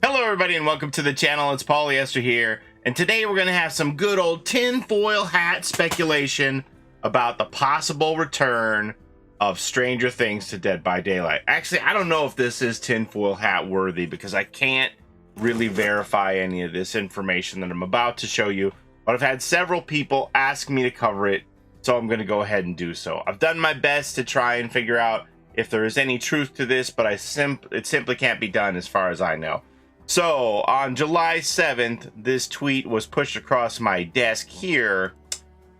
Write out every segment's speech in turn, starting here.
Hello everybody and welcome to the channel. It's Paulie Esther here, and today we're going to have some good old tinfoil hat speculation about the possible return of Stranger Things to Dead by Daylight. Actually, I don't know if this is tinfoil hat worthy because I can't really verify any of this information that I'm about to show you, but I've had several people ask me to cover it, so I'm going to go ahead and do so. I've done my best to try and figure out if there is any truth to this, but it simply can't be done as far as I know. So, on July 7th, this tweet was pushed across my desk here,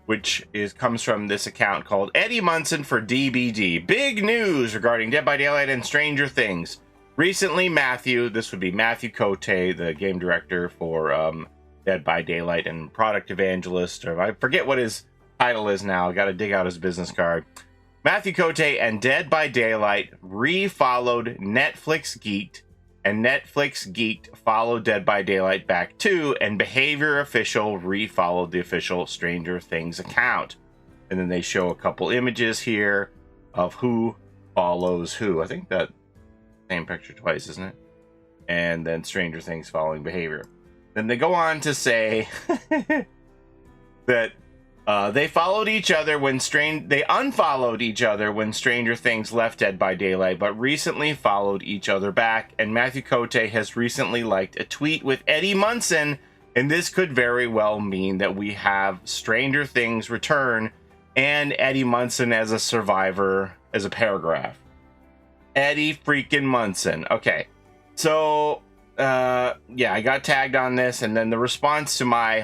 which comes from this account called Eddie Munson for DBD. Big news regarding Dead by Daylight and Stranger Things. Recently, this would be Matthew Cote, the game director for Dead by Daylight and product evangelist, or I forget what his title is now. I gotta dig out his business card. Matthew Cote and Dead by Daylight re-followed Netflix Geeked, and Netflix Geeked followed Dead by Daylight back too, and Behavior Official re-followed the official Stranger Things account. And then they show a couple images here of who follows who. I think that same picture twice, isn't it? And then Stranger Things following Behavior. Then they go on to say that they followed each other when they unfollowed each other when Stranger Things left Dead by Daylight, but recently followed each other back. And Matthew Cote has recently liked a tweet with Eddie Munson, and this could very well mean that we have Stranger Things return and Eddie Munson as a survivor as a paragraph. Eddie freaking Munson. Okay, so yeah, I got tagged on this, and then the response to my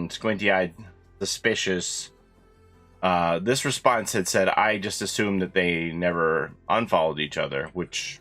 squinty-eyed suspicious this response had said, I just assumed that they never unfollowed each other, which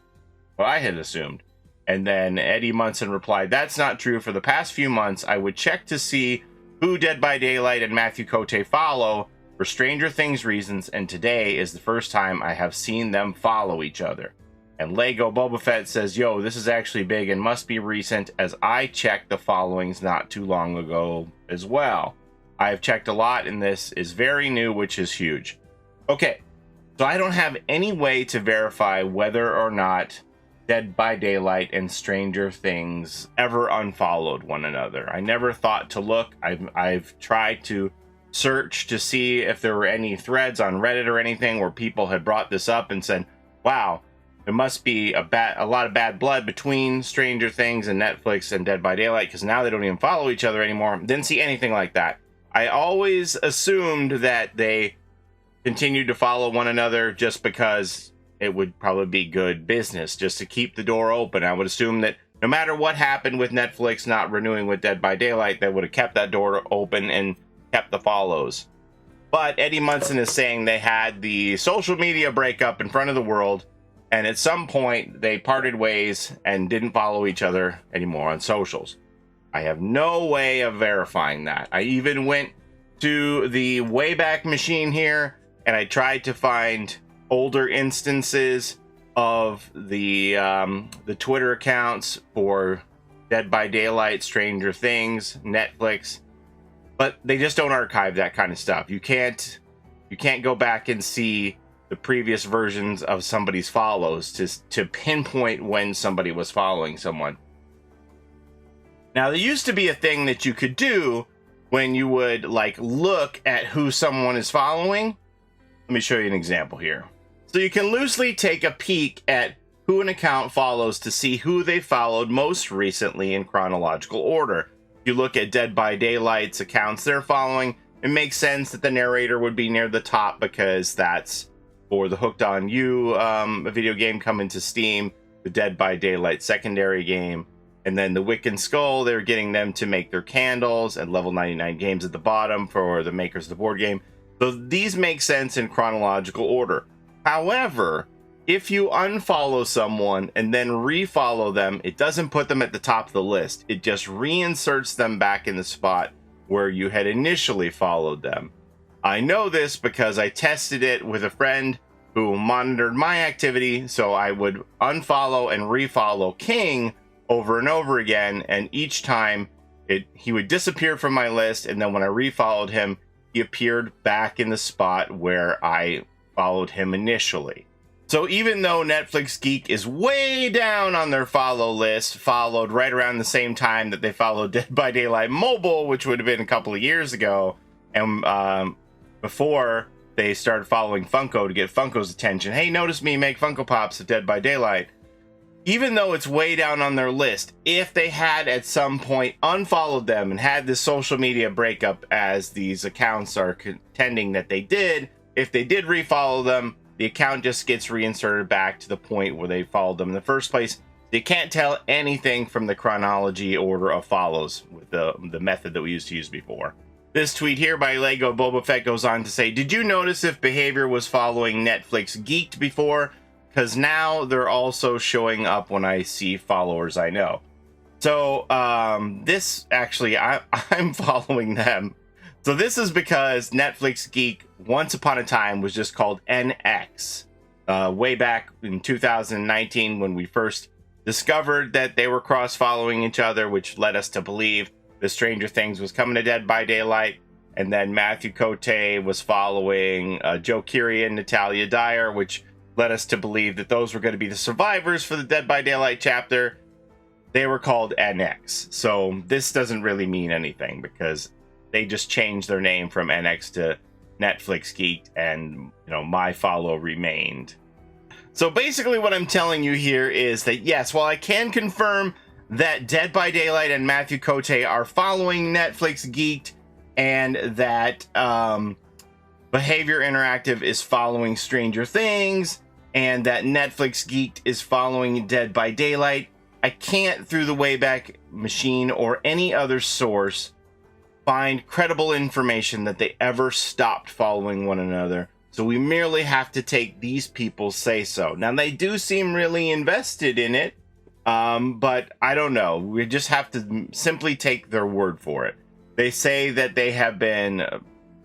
what I had assumed. And then Eddie Munson replied, that's not true. For the past few months I would check to see who Dead by Daylight and Matthew Cote follow for Stranger Things reasons, and today is the first time I have seen them follow each other. And Lego Boba Fett says, yo, this is actually big and must be recent, as I checked the followings not too long ago as well. I've checked a lot, and this is very new, which is huge. Okay, so I don't have any way to verify whether or not Dead by Daylight and Stranger Things ever unfollowed one another. I never thought to look. I've tried to search to see if there were any threads on Reddit or anything where people had brought this up and said, wow, there must be a lot of bad blood between Stranger Things and Netflix and Dead by Daylight, because now they don't even follow each other anymore. Didn't see anything like that. I always assumed that they continued to follow one another just because it would probably be good business, just to keep the door open. I would assume that no matter what happened with Netflix not renewing with Dead by Daylight, they would have kept that door open and kept the follows. But Eddie Munson is saying they had the social media breakup in front of the world, and at some point they parted ways and didn't follow each other anymore on socials. I have no way of verifying that. I even went to the Wayback Machine here, and I tried to find older instances of the Twitter accounts for Dead by Daylight, Stranger Things, Netflix, but they just don't archive that kind of stuff. You can't go back and see the previous versions of somebody's follows to pinpoint when somebody was following someone. Now, there used to be a thing that you could do when you would look at who someone is following. Let me show you an example here. So you can loosely take a peek at who an account follows to see who they followed most recently in chronological order. If you look at Dead by Daylight's accounts they're following, it makes sense that the narrator would be near the top because that's for the Hooked on You video game coming to Steam, the Dead by Daylight secondary game. And then the Wick and Skull, they're getting them to make their candles, and level 99 games at the bottom for the makers of the board game. So these make sense in chronological order. However, if you unfollow someone and then refollow them, it doesn't put them at the top of the list. It just reinserts them back in the spot where you had initially followed them. I know this because I tested it with a friend who monitored my activity, so I would unfollow and refollow King over and over again, and each time he would disappear from my list, and then when I refollowed him, he appeared back in the spot where I followed him initially. So even though Netflix Geek is way down on their follow list, followed right around the same time that they followed Dead by Daylight Mobile, which would have been a couple of years ago, and before they started following Funko to get Funko's attention. Hey, notice me make Funko Pops of Dead by Daylight. Even though it's way down on their list, if they had at some point unfollowed them and had this social media breakup, as these accounts are contending that they did, if they did refollow them, the account just gets reinserted back to the point where they followed them in the first place. They can't tell anything from the chronology order of follows with the method that we used to use before. This tweet here by Lego Boba Fett goes on to say, did you notice if behavior was following Netflix Geeked before? Because now they're also showing up when I see followers I know. So this actually, I'm following them. So this is because Netflix Geek, once upon a time, was just called NX. Way back in 2019, when we first discovered that they were cross-following each other, which led us to believe the Stranger Things was coming to Dead by Daylight. And then Matthew Cote was following Joe Keery and Natalia Dyer, which led us to believe that those were going to be the survivors for the Dead by Daylight chapter. They were called NX. So this doesn't really mean anything because they just changed their name from NX to Netflix Geek, and my follow remained. So basically what I'm telling you here is that yes, while I can confirm that Dead by Daylight and Matthew Cote are following Netflix Geeked, and that Behavior Interactive is following Stranger Things, and that Netflix Geeked is following Dead by Daylight, I can't, through the Wayback Machine or any other source, find credible information that they ever stopped following one another. So we merely have to take these people's say so. Now, they do seem really invested in it, but I don't know. We just have to simply take their word for it. They say that they have been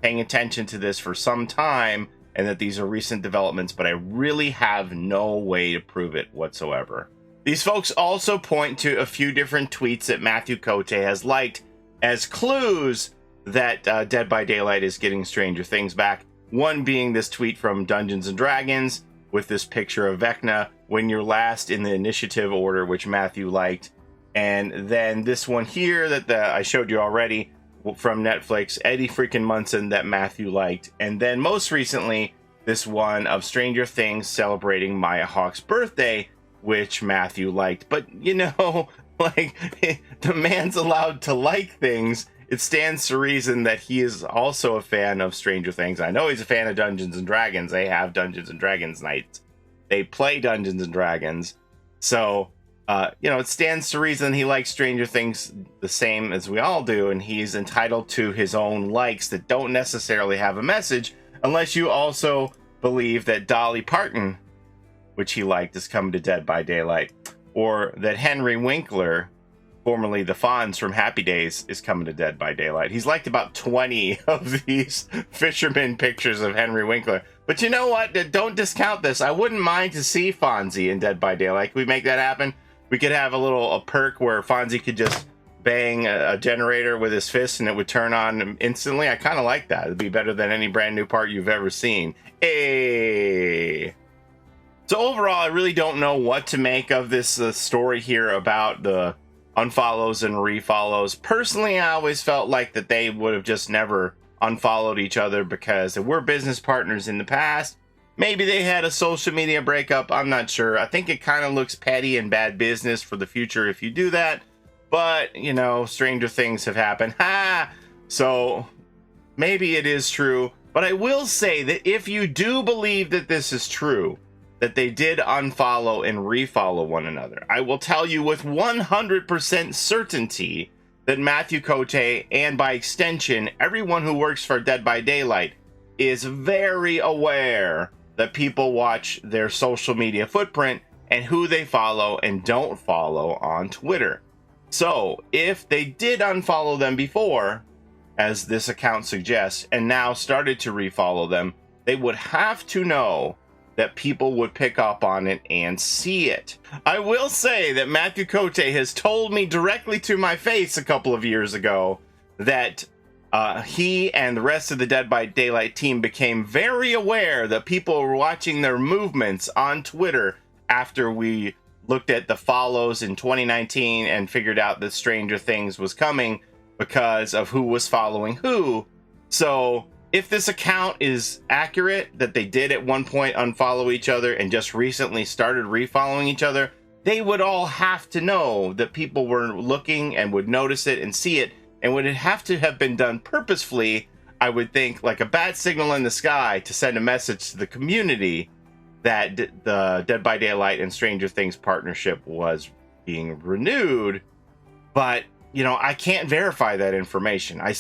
paying attention to this for some time and that these are recent developments, but I really have no way to prove it whatsoever. These folks also point to a few different tweets that Matthew Cote has liked as clues that Dead by Daylight is getting Stranger Things back. One being this tweet from Dungeons & Dragons with this picture of Vecna when you're last in the initiative order, which Matthew liked. And then this one here that I showed you already from Netflix, Eddie freaking Munson, that Matthew liked. And then most recently, this one of Stranger Things celebrating Maya Hawke's birthday, which Matthew liked. But, like, the man's allowed to like things. It stands to reason that he is also a fan of Stranger Things. I know he's a fan of Dungeons & Dragons. They have Dungeons & Dragons nights. They play Dungeons & Dragons. So, it stands to reason he likes Stranger Things the same as we all do, and he's entitled to his own likes that don't necessarily have a message, unless you also believe that Dolly Parton, which he liked, is coming to Dead by Daylight, or that Henry Winkler, formerly the Fonz from Happy Days, is coming to Dead by Daylight. He's liked about 20 of these fisherman pictures of Henry Winkler. But you know what? Don't discount this. I wouldn't mind to see Fonzie in Dead by Daylight. Can we make that happen? We could have a perk where Fonzie could just bang a generator with his fist and it would turn on instantly. I kind of like that. It'd be better than any brand new part you've ever seen. Hey! So overall, I really don't know what to make of this story here about the unfollows and refollows. Personally, I always felt like that they would have just never unfollowed each other because they were business partners in the past. Maybe they had a social media breakup. I'm not sure. I think it kind of looks petty and bad business for the future if you do that. But, stranger things have happened. Ha! So maybe it is true. But I will say that if you do believe that this is true, that they did unfollow and refollow one another, I will tell you with 100% certainty that Matthew Cote, and by extension, everyone who works for Dead by Daylight, is very aware that people watch their social media footprint and who they follow and don't follow on Twitter. So, if they did unfollow them before, as this account suggests, and now started to refollow them, they would have to know that people would pick up on it and see it. I will say that Matthew Cote has told me directly to my face a couple of years ago that he and the rest of the Dead by Daylight team became very aware that people were watching their movements on Twitter after we looked at the follows in 2019 and figured out that Stranger Things was coming because of who was following who. So if this account is accurate, that they did at one point unfollow each other and just recently started refollowing each other, they would all have to know that people were looking and would notice it and see it, and would it have to have been done purposefully, I would think, like a bat signal in the sky to send a message to the community that the Dead by Daylight and Stranger Things partnership was being renewed. But, you know, I can't verify that information. I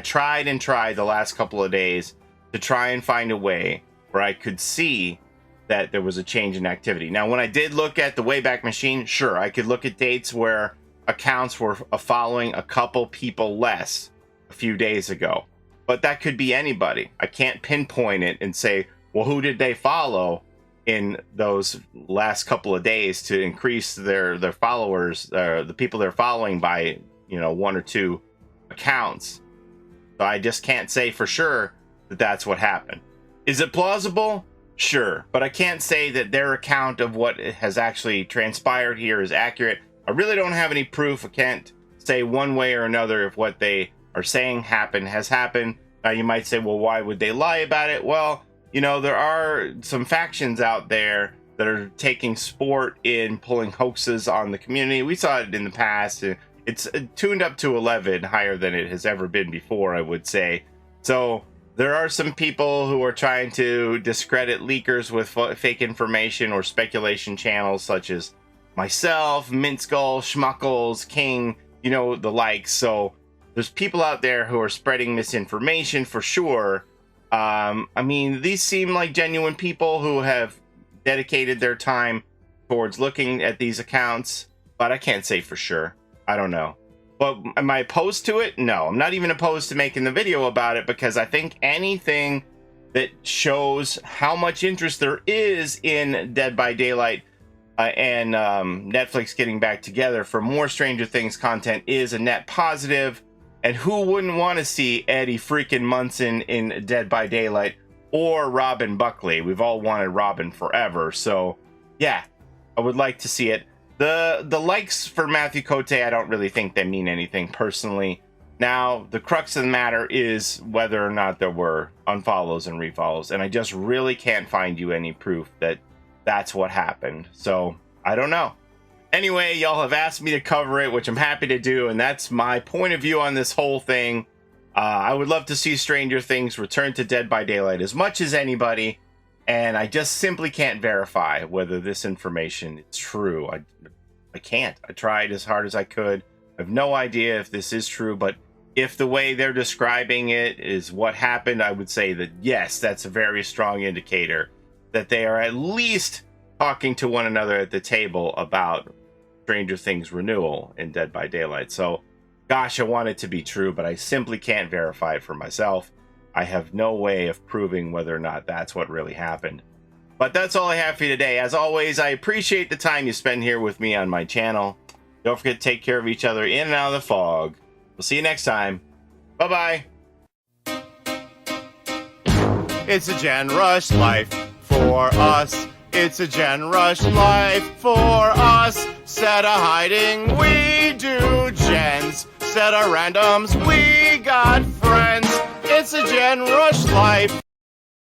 tried and tried the last couple of days to try and find a way where I could see that there was a change in activity. Now, when I did look at the Wayback Machine, sure, I could look at dates where accounts were following a couple people less a few days ago. But that could be anybody. I can't pinpoint it and say, well, who did they follow in those last couple of days to increase their followers, the people they're following by, you know, 1 or 2 accounts. So I just can't say for sure that that's what happened. Is it plausible? Sure. But I can't say that their account of what has actually transpired here is accurate. I really don't have any proof. I can't say one way or another if what they are saying has happened. Now you might say, well, why would they lie about it? Well, you know, there are some factions out there that are taking sport in pulling hoaxes on the community. We saw it in the past. It's tuned up to 11, higher than it has ever been before, I would say. So there are some people who are trying to discredit leakers with fake information or speculation channels such as myself, Mintskull, Schmuckles, King, you know, the likes. So there's people out there who are spreading misinformation for sure. I mean, these seem like genuine people who have dedicated their time towards looking at these accounts, but I can't say for sure. I don't know. But am I opposed to it? No, I'm not even opposed to making the video about it, because I think anything that shows how much interest there is in Dead by Daylight and Netflix getting back together for more Stranger Things content is a net positive. And who wouldn't want to see Eddie freaking Munson in Dead by Daylight, or Robin Buckley? We've all wanted Robin forever. So yeah, I would like to see it. The likes for Matthew Cote, I don't really think they mean anything personally. Now, the crux of the matter is whether or not there were unfollows and refollows. And I just really can't find you any proof that that's what happened. So I don't know. Anyway, y'all have asked me to cover it, which I'm happy to do, and that's my point of view on this whole thing. I would love to see Stranger Things return to Dead by Daylight as much as anybody, and I just simply can't verify whether this information is true. I can't. I tried as hard as I could. I have no idea if this is true, but if the way they're describing it is what happened, I would say that yes, that's a very strong indicator that they are at least talking to one another at the table about Stranger Things renewal in Dead by Daylight. So, gosh, I want it to be true, but I simply can't verify it for myself. I have no way of proving whether or not that's what really happened. But that's all I have for you today. As always, I appreciate the time you spend here with me on my channel. Don't forget to take care of each other in and out of the fog. We'll see you next time. Bye-bye. It's a Gen Rush life for us. It's a Gen Rush life for us. Set a hiding, we do gens. Set a randoms, we got friends. It's a Gen Rush life.